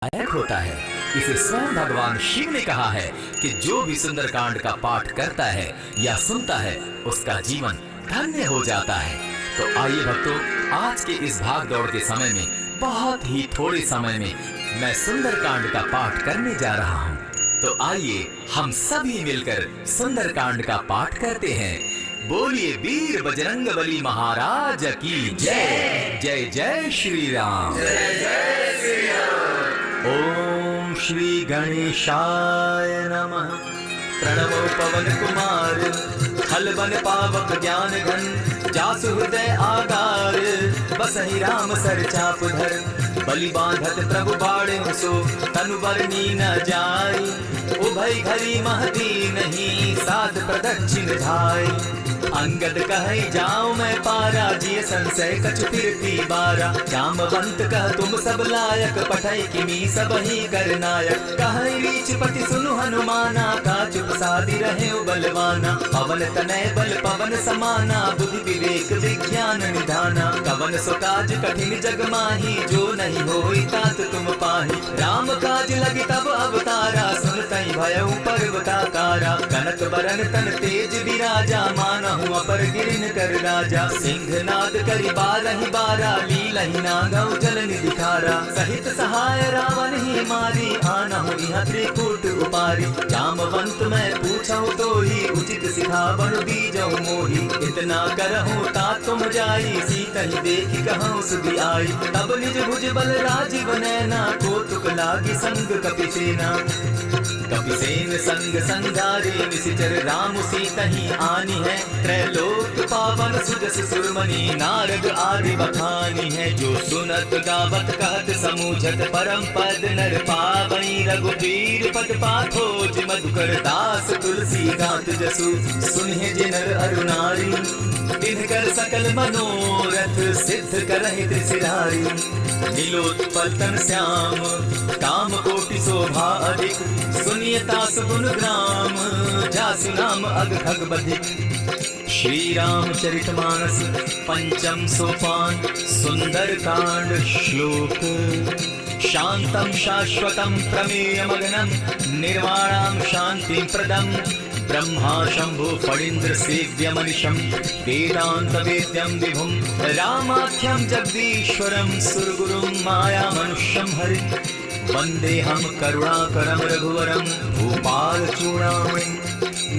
लायक होता है। इसे स्वयं भगवान शिव ने कहा है कि जो भी सुंदरकांड का पाठ करता है या सुनता है उसका जीवन धन्य हो जाता है। तो आइए भक्तों, आज के इस भाग दौड़ के समय में बहुत ही थोड़े समय में मैं सुंदरकांड का पाठ करने जा रहा हूँ। तो आइए हम सभी मिलकर सुंदरकांड का पाठ करते हैं। बोलिए वीर बजरंगबली महाराज की जय। जय जय श्री राम। जय जय श्री राम। ओम श्री गणेशाय नमः। प्रणवो पवन कुमार, खलबन पावक ज्ञान घन, जासु हृदय आगार, बसहि राम सर चाप धर, बलि बांधत प्रभु बाड़े सो, तनु बरनी न जाई, उभय घरी महती नहीं, साध प्रदक्षिण धाई। अंगद कहे जाऊं मैं पारा, जिय संशय कछु फिरती बारा, जामवंत कह तुम सब लायक, पठै किमी सब ही कर नायक। कहे रीछ पति सुनु हनुमाना, का चुप सादी रहे बलवाना, पवन तनय बल पवन समाना, बुद्धि विवेक विज्ञान निधाना। कवन सो काज कठिन जग माही, जो नहीं होई तात तुम पाही। राम काज लगी तब अवतारा, सुनतई भयउ पर्वताकारा। कनक बरन तन तेज विराजा, मानहु अपर गिरिन कर राजा। सिंहनाद करि बारहि बारा, लीलहि नागौ जल निधि खारा। सहित सहाय रावण ही मारी, आनहु इह त्रिकूट उपारी। जामवंत मैं पूछहु तोहि, उचित सिखावन दीजहु मोहि। इतना करहु तात तुम जाई, सीतहि देखि कहउँ सुधि आई। तब निज भुज बल राजीव नैना, कौतुक लागी संग कपिसेना। कपिसेन संग संगारे, निशिचर राम सीतहि आनी है। त्रैलोक पावन सुजस सुरमणि, नारद आदि बखानी है। जो सुनत गावत कहत समूझत, परम पद नर पावई। रघुबीर पद पाखोज, मधुकर दास तुलसी गात जसु। सुनहि जे नर अरु नारी, तिनकर सकल मनोरथ, सिद्ध करहि त्रिशिरारी। नीलोत्पल तन श्याम, काम कोटि शोभा अधिक, सुनिय तास गुण ग्राम, जासु नाम अग खग बधिक। श्री रामचरितमानस पंचम सोपान, सुंदरकांड श्लोक। शांतं शाश्वतं प्रमेयमगनं, निर्वाणां शांतिं प्रदं। ब्रह्मा शंभु फणीन्द्र सेव्यमनिशं, वेदांत वेद्यं विभुं। रामाख्यं जगदीश्वरं, सुरगुरुं मायामनुष्यं हरिं। वन्देऽहं करुणाकरं रघुवरं, भूपालचूडामणिं।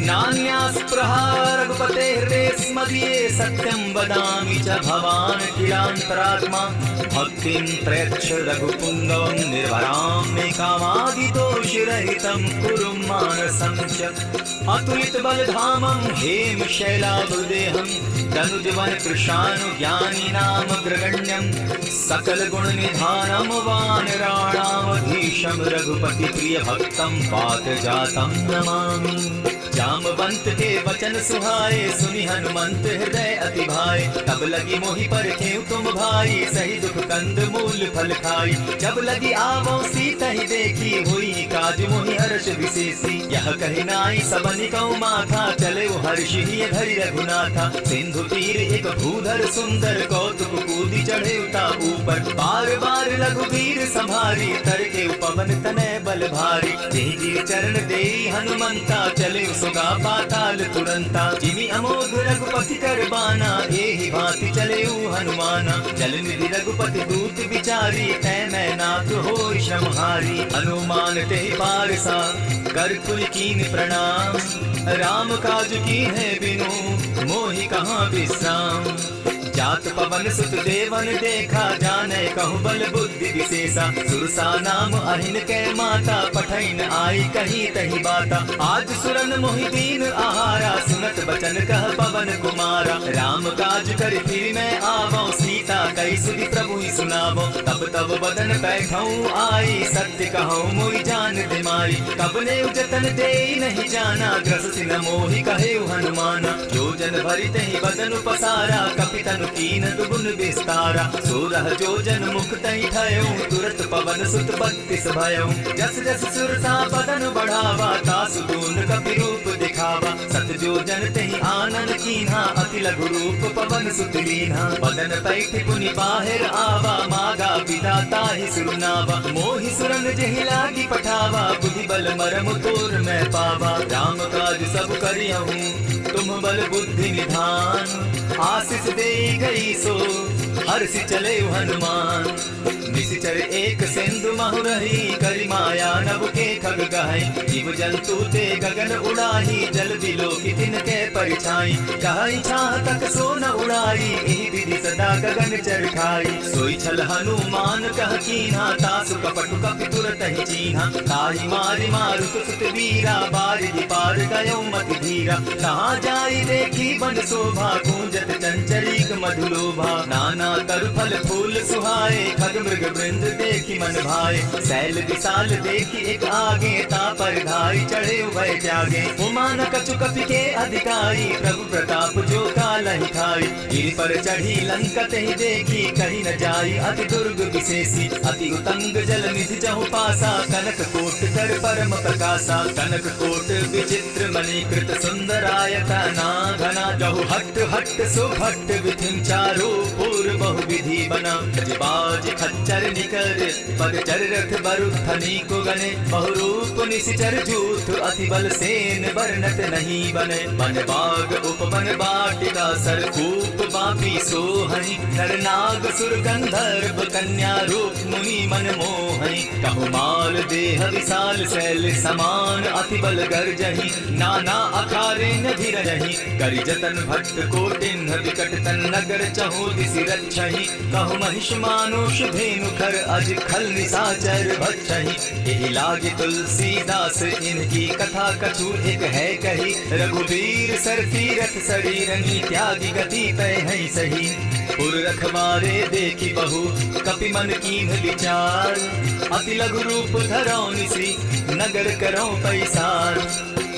नान्यास्पृहा रघुपते हृदये स्मदीये, सत्यं वदामि च भवान् किलान्तरात्मा। भक्तिं प्रयच्छ रघुपुङ्गवं, निर्भरां मे कामादिदोषरहितं, कुरु मानसं च। अतुलित बलधामं हेमशैलाभदेहं, तनुजवन कृशानुज्ञानी नामग्रगण्यं। सकल गुण निधानं वानराणामधीशं, रघुपति प्रिय भक्तं पातजातं नमामि। जामवंत के वचन सुहाए, सुनि हनुमंत हृदय अति भाए। तब लगी मोहि परखेउ तुम भाई, सही दुख कंद मूल फल खाई। जब लगी आवो सीतहि देखी, हुई काज मोहि हर्ष विशेषी। यह कहि नाई सबनि कौ माथा, चले हर्षि धरि रघुनाथा। सिंधु तीर एक भूधर सुंदर, कौतुक कूदि चढ़े उता ऊपर। बार बार रघुबीर संभारी, तरके पवन तनय बल भारी। तेजी चरण देई हनुमंता, चले सुगा पाताल तुरंता। जिमि अमोघ रघुपति कर बाना, एहि भांति चले हनुमाना। जल निधि रघुपति दूत विचारी, तै मैं नाथ होई श्रमहारी। हनुमान तेहि पारसा, कर कुल कीन प्रणाम। राम काज की है बिनु, मोहि कहाँ विश्राम। जात पवन सुत देवन देखा, जाने कहु बल बुद्धि विशेषा। सुरसा नाम अहिन कै माता, पठैन आई कहीं तही बाता। आज सुरन मोहि दीन आहारा, सुनत बचन कह पवन कुमारा। राम काज कर फिर मैं आवो, सीता कई सुधि प्रभु ही सुनावो। तब तब बदन बैठऊं आई, सत्य कहूँ मोहि जान दिमाई। कब ने जतन दे नहीं जाना, ग्रस सिन मोहि कहे हनुमाना। जो जन भरि तहि बदन पसारा, कपितन कीन दुगुन विस्तारा। सोरह जो जन मुख तहि ठयऊं, तुरत पवन सुत 32 भयऊं। जस जस सुरसा बदन बढ़ावा, तासु दून कपि रूप दिखा। सुहावा, सत जो जन तेहि आनन कीन्हा, अति लघु रूप पवन सुत लीन्हा। बदन पैठ पुनि बाहिर आवा, मागा पिता ताहि सुरनावा। मोहि सुरन जेहि लागी पठावा, बुद्धि बल मरम तोर मैं पावा। राम काज सब करियहूँ, तुम बल बुद्धि निधान। आशीष दे गई सो हर्षि चले हनुमान। निशिचर एक सिंधु महु रही, करि माया नभ के खग गहाई। जीव जंतु ते गगन उड़ाही, जल बिलो की तिनके परिछाई। कहाई छाह तक सो न उड़ाई, एहि विधि सदा गगन चरखाई। सोई छल हनुमान कह कीन्हा, तासु कपटु कपि तुरत ही चीन्हा। ताहि मारि मारुत सुत वीरा, बारिधि पार गयो मति धीरा। कहाँ जाई देखी बन शोभा, गूंजत चंचरीक मधुलोभा। नाना तरु फल फूल सुहाए, खग मृग वृंद देखी मन भाए। शैल विशाल देखी एक आगे, तापर धाई चढ़े भय त्यागे। उमान कछु कपि के अधिकारी, प्रभु प्रताप जो कालहि खाई। गिरि पर चढ़ी लंका तेहि देखी, कहीं न जाई अति दुर्ग विशेषी। अति उतंग जल निधि जहु पासा, कनक कोट कर परम प्रकाशा। कनक कोट विचित्र मणिकृत सुंदरायता ना घना। जहु हट हट सो भट्ट विधिम चारो पूर्व बहु विधि बना। बाज खच्चर निकर पग चर रथ बरु धनी को गने। बहुरूप निशिचर जूथ अति बल सेन वर्णत नहीं बने। बन बाग उपवन बाटिका सरकूप बापी सोहई। नर नाग सुर गंधर्व कन्या रूप मुनि मन मोहई। कहु माल देह विशाल शैल समान, अति बल गर्जहि नाना अखारे न धीरहि। करि जतन भट्ट कोटिन्ह विकट तन नगर चहु दिसि रक्षहि। कहु महिष मानुष धेनु खर अज खल निशाचर भक्षहि। एहि लागे तुलसीदास इनकी कथा कछु एक है कही। रघुवीर सर तीरथ शरीरनि, त्यागी गति तय है सही। पुर रखवारे देखी बहु, कपि मन कीन्ह विचार। अति लघु रूप धरौ निसि, नगर करौ पैसार।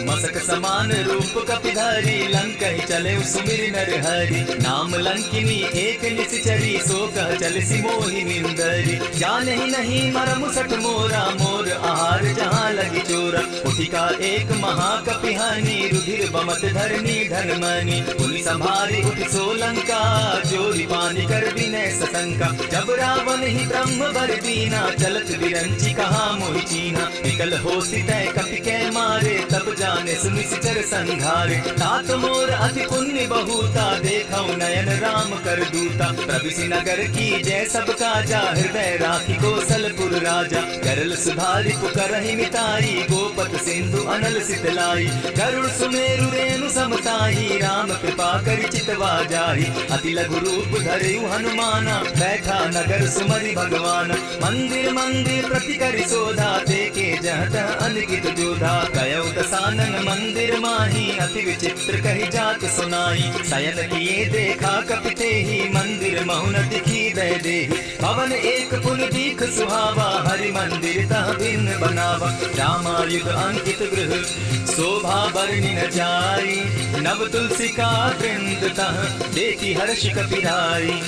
मसक समान रूप कपिधारी, लंकहि चले सुमिर नर हरि। नाम लंकिनी एक निशिचरी, सो कह चल सी मोहि निंदरी। जानहि नहीं मरम सठ मोरा, मोर आहार जहाँ लगी चोरा। उठिका एक महाकपिहानी, रुधिर बमत धरनी धनमनि। पुनि संभारी उठि सो लंका, चोरी पानी कर विनय सशंका। जब रावण ही ब्रह्म बर दीना, चलत बिरंची कहा मोहि चीन्हा। निकल होसि तय कपि के मारे, तब जाने सुनिश्चर संघारे। तात मोर अति पुण्य बहुता, देखौ नयन राम कर दूता। प्रविशि नगर की जय सब काजा, हृदय राखी कौशलपुर राजा। करल सुधारि पुकरहि मिताई, गोपत सिंधु अनल सितलाई। गरुड़ सुमेरु रेणु समताई, राम कृपा करि चितवा जाहि। अति लघु रूप धरयु हनुमाना, बैठा नगर सुमरि भगवान। मंदिर मंदिर प्रति करि शोधा, देखे जहत अनगित जोधा। कयौ दसानन मंदिर माही, अति विचित्र कही जात सुनाई। शयन किए देखा कपि तेहि, मंदिर महु न दिखी दय देहि। भवन एक पुन दीख सुहावा, हरि मंदिर तह भिन्न बनावा। रामायुध अंकित गृह, शोभा बरनि न जाई। नव तुलसी का वृंद तह, देखी हर्ष कपि धाई।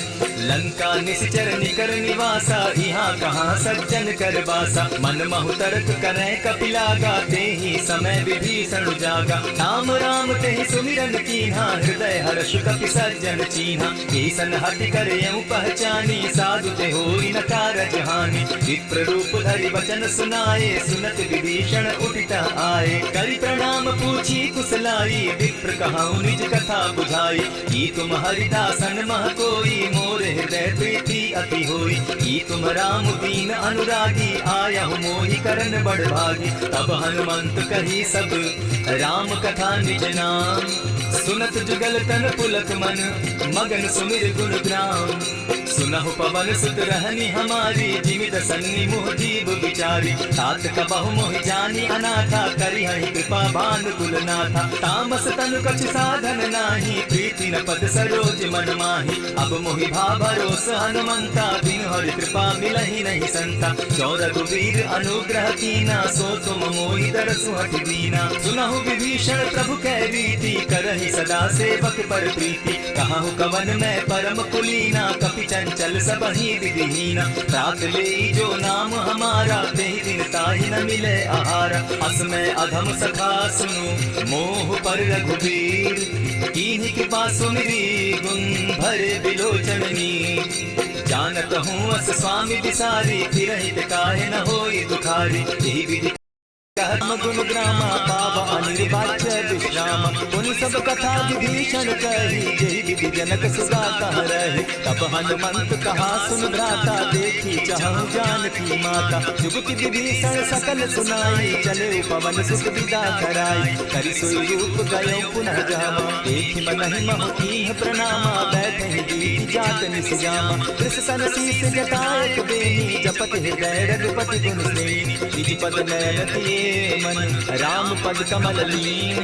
लंका निशिचर निकर निवासा, यहाँ कहाँ सज्जन कर बासा। मन महु तर्क करै कपि लागा, तेहि समय विभीषण जागा। राम राम तेहि सुमिरन कीन्हा, हृदय हर्ष कपि सज्जन चीन्हा। ईसन हटि करयउ पहचानी, साधु ते होई न कारज हानि। विप्र रूप धरि वचन सुनाए, सुनत विभीषण उठित आए। करि प्रणाम पूछी कुशलाई, विप्र कहौ निज कथा बुझाई। की तुम हरिदासन मह कोई, मोर हृदय प्रीति अति होई। की तुम राम दीन अनुरागी, आयहु मोहि करन बड़ भागी। तब हनुमंत कही सब राम कथा निज नाम। सुनत जुगल तन पुलक मन, मगन सुमिर गुण ग्राम। सुनहु पवन सुत रहनी हमारी, जिमित सन्नि मुह जीव विचारी। तात कबहु मोहि जानी अनाथा, करिहहि कृपा भानुकुल नाथा। तामस तनु कछु साधन नाही, प्रीति न पद सरोज मन माही। अब मोहि भा भरोस हनुमंता, बिनु हरि कृपा मिलहि नहीं संता। जो रघुवीर अनुग्रह कीना, सो तुम मोहि दरसु हठि दीना। सुनहु विभीषण प्रभु कै रीति, करहि सदा सेवक पर प्रीति। कहु कवन मैं परम कुलीना, कपि चंचल सबहि विधिहीना। रात ले जो नाम हमारा, तेहि दिन जाहि न मिले आहार। अस में अधम सखा सुनु मोह पर रघुबीर, कीन्ही कृपा सुमिरी गुण भरे बिलोचन नीर। जानत हूँ अस स्वामी बिसारी, फिरहित काहे न होई दुखारी। यही विधि कर्म गुण ग्रामा, पाव अनिर्वाच्य विश्राम। पुनि सब कथा विभीषण कही, जय विधि जनक सुगा कह रही। तब हनुमंत कहा सुन भ्राता, देखी चाहूं जानकी माता। जुगति विभीषण सकल सुनाई, चले पवन सुत विदा कराई। करि सोई रूप गयो पुनः जामा, देखि मनहि मह कीन्ह प्रणामा। बैठहि दीति जात निस जामा, कृष्ण शीस जटायत बेनी। जपत हृदय रघुपति गुण श्रेणी, निज पद नयन तिये मन राम पद कमल लीन।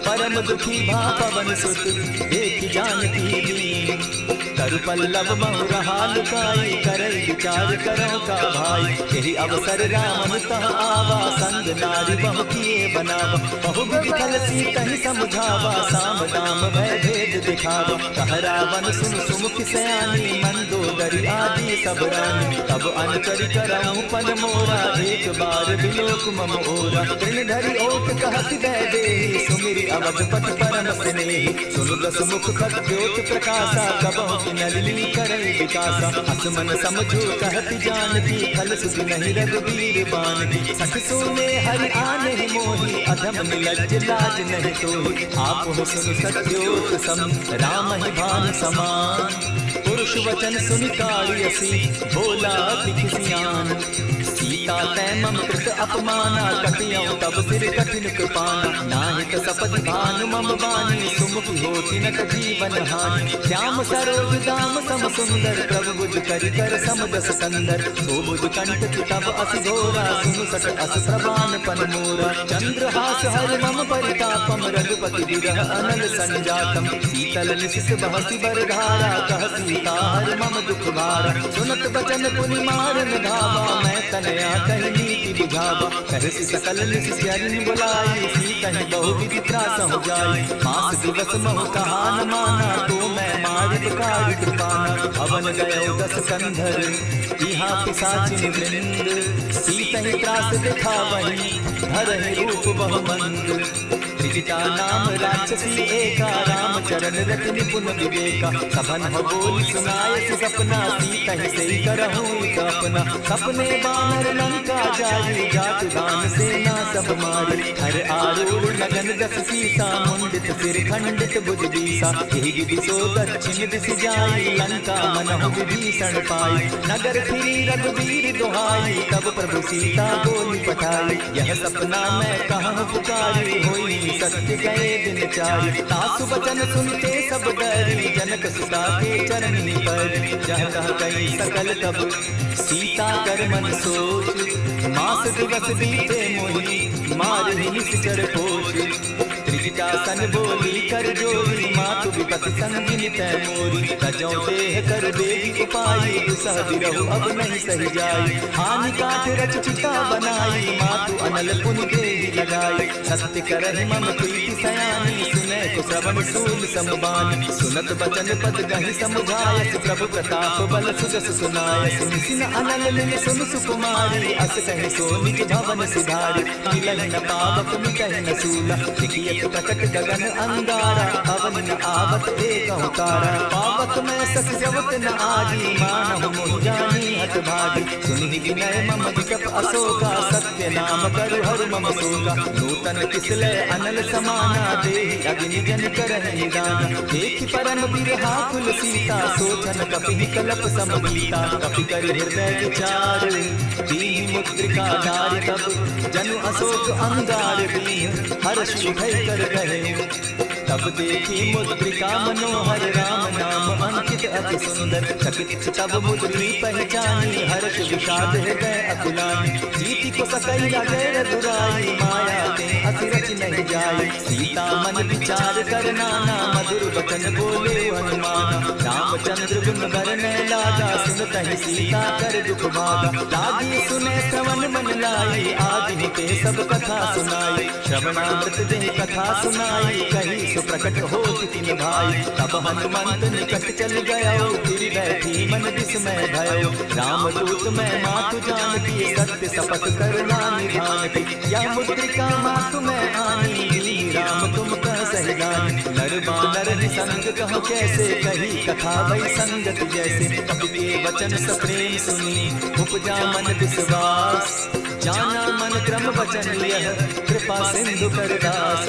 परम दुखी भा पवन सुत, देखि जानकी दीन। तरु पल्लव महु रहा लुकाई, करई विचार करो का भाई। यही अवसर राम तह आवा, संग नारी बहु किए बनावा। बहु विधि सीतहि समझावा, साम दाम भय भेद दिखावा। कह रावण सुन सुमुख सयानी, मंदोदरी आदि सब रानी। तब अनचरि करऊं पन मोरा, एक बार बिलोक मम ओरा। तृण धरि ओट कहत दय देहि, सुमिरि अवधपत परम स्नेहि। सुनु दस मुख खद्योत प्रकाशा, कबहु किनली करई विकासा। अस मन समझो कहत जानकी, फल सुखि नहीं रघुबीर बानकी। सख सुने हरि आनहि मोहि, अधम निलज्ज लाज नहीं तोहि। आपो सुनु सत्योत सम, राम ही भान समान। पुरुष वचन सुनि कारियसी, बोला अति सियान। सीता तै मम कृत अपमाना, कटियौ तब सिर कठिन कृपाना। नाहिक सपदि भानु मम बानी, सुमुखि होति न जीवन हानि। श्याम सरोज दाम सम सुंदर, प्रभु बुझ करि कर समदस कंदर। सो बुझ कंठ तब अस घोरा, सुनु सट अस प्रवान पन मोरा। चंद्रहास हर मम परितापम, रघुपति विरह अनल संजातम। शीतल निशित बहसी बर धारा, कह सीता हर मम दुख भारा। सुनत बचन पुनि मारन धावा, मैं तनया कहि नीति बुझावा। कहसी सकल निस चरण बुलाई, सीतहि बहु विधि त्रास हो जाई। मास दिवस महु कहा न माना, तो मैं मारित कारि कृपाना। अवन गयो दस कंधर, इहाँ पिशाचिन वृंद। सीतहि त्रास दिखावहि, धरहि रूप बहु मंद। त्रिजटा नाम राक्षसी एका, राम चरण रति निपुण विवेका। सबन हो बोल सुनाय सपना, सीतहि सेई करहूँ एक अपना। सपने बानर लंका जाई, जात दान सेना सब मारी। हर आरूढ़ लगन दस सीसा, मुंडित सिर खंडित भुज दीसा। यही विधि सो दक्षिण दिश जाई, लंका मनहु विभीषण पाई। नगर फिरी रघुबीर दुहाई, तब प्रभु सीता बोली पठाई। यह सपना मैं कहाँ पुकारी, होई सत्य गए दिन चारि। तासु बचन सुनते सब डरी, जनक सुता के चरनी पर। जह तह गई सकल तब सीता कर मन सोच। मास दिवस बीते मोहि, मारहि निश्चर पोष। त्रिजटा सन बोली कर जोरी, मातु विपति संगिनी तै मोरी। तजौ देह कर देवी उपाई, दुसह विरहु अब नहीं सही जाई। हानि काट रच चिता बनाई, मातु अनल पुनि देहि लगाई। सत्य करहि मम प्रीति सयानी, सुनै को श्रवण सूल समबानी। सुनत बचन पद गहि समझायस, प्रभु प्रताप बल सुजस सुनायस। निसिन अनल लिन सुन सुकुमारी, अस कहि सो निज भवन सिधारी। मिलहि न पावक मिटहि न सूला, लिखियत प्रकट गगन अंगारा। अवन न आवत एकहु तारा, पावक में सस जवत न आगी। मानहु मोहि जानी हठ भागी, सुनि विनय मम विकप अशोका। सत्य नाम करु हर मम शोका, नूतन किसले अनल समाना। देहि अग्नि जन करहि निदाना, देखि परम बिरहा कुल सीता। सोचन कपि कलप समबीता, कपि कर हृदय विचार। दीहि मुद्रिका डारि तब, जनु अशोक अंगार दीन। हर्ष भय कर रहे, तब देखी मुद्रिका मनोहर। राम नाम अंकित अति सुंदर, चकित तब मुद्री पहचानी। हर्ष विषाद हृदय अकुलानी, जीति को सकई लगे रघुराई। माया ते अति रच नहीं जाई, सीता मन विचार कर नाना। मधुर वचन बोले हनुमाना, रामचंद्र गुण बरनै लागा। सुनतहि सीता कर दुख भागा, लागी सुने श्रवण मन लाई। आदि ते सब कथा सुनाई, श्रवणामृत देहि कथा सुनाई। कही प्रकट हो तिन भाई। तब हनुमंत निकट चल गयो, फिर बैठी मन विस्मय भयो। राम दूत मैं मातु जानकी, सत्य शपथ करना निधान की। या मुद्रिका मातु मैं आनी, राम तुम कह सही जानी। नर बानर निसंग कहो कैसे, कही कथा भई संगत जैसे। कपि के वचन सप्रेम सुनी, उपजा मन विश्वास। जाना मन क्रम वचन यह, कृपा सिंधु कर दास।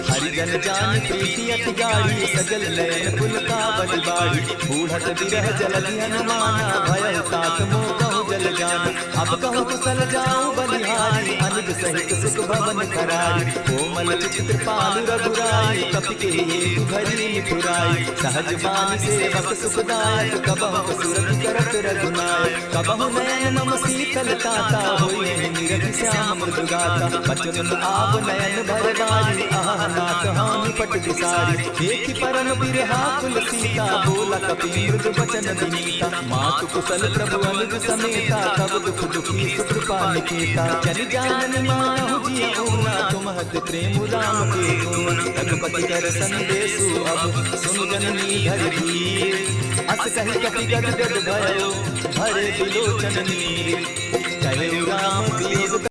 हरिजन जान प्रीति अति गाढ़ी, सजल नयन पुलकावली बाढ़ी। बूढ़त विरह जलधि हनुमाना, भय तात मोह कहु जल जान। अब कहु कुशल जाऊं बलिहारी, अनुज सहित सुख भवन करारी। कोमल चित्र पालु रघुराई, कपि के हेतु भरी मिथुराई। सहज बानी सेवक सुखदायक, कबहु सुरति करत रघुनायक। कबहु नयन मम शीतल ताता, होय निरति श्याम मृदु गाता। बचन आव नयन भर बारी, आह नाथ हानि पट विसारी। देखि परम बिरहा कुल सीता, बोला कपि मृदु बचन विनीता। मातु कुशल प्रभु अनुज समेता, तब दुख दुखी सुकृपा निकेता। जन जानन मानहु जियऊना, तुम हत प्रेम राम के गुण। रघुपति दर्शन देसु अब, सुनु जननी धरि धीर। अस कहि कपि गद गद भयो, भरे बिलोचन नीर। कहे राम वियोग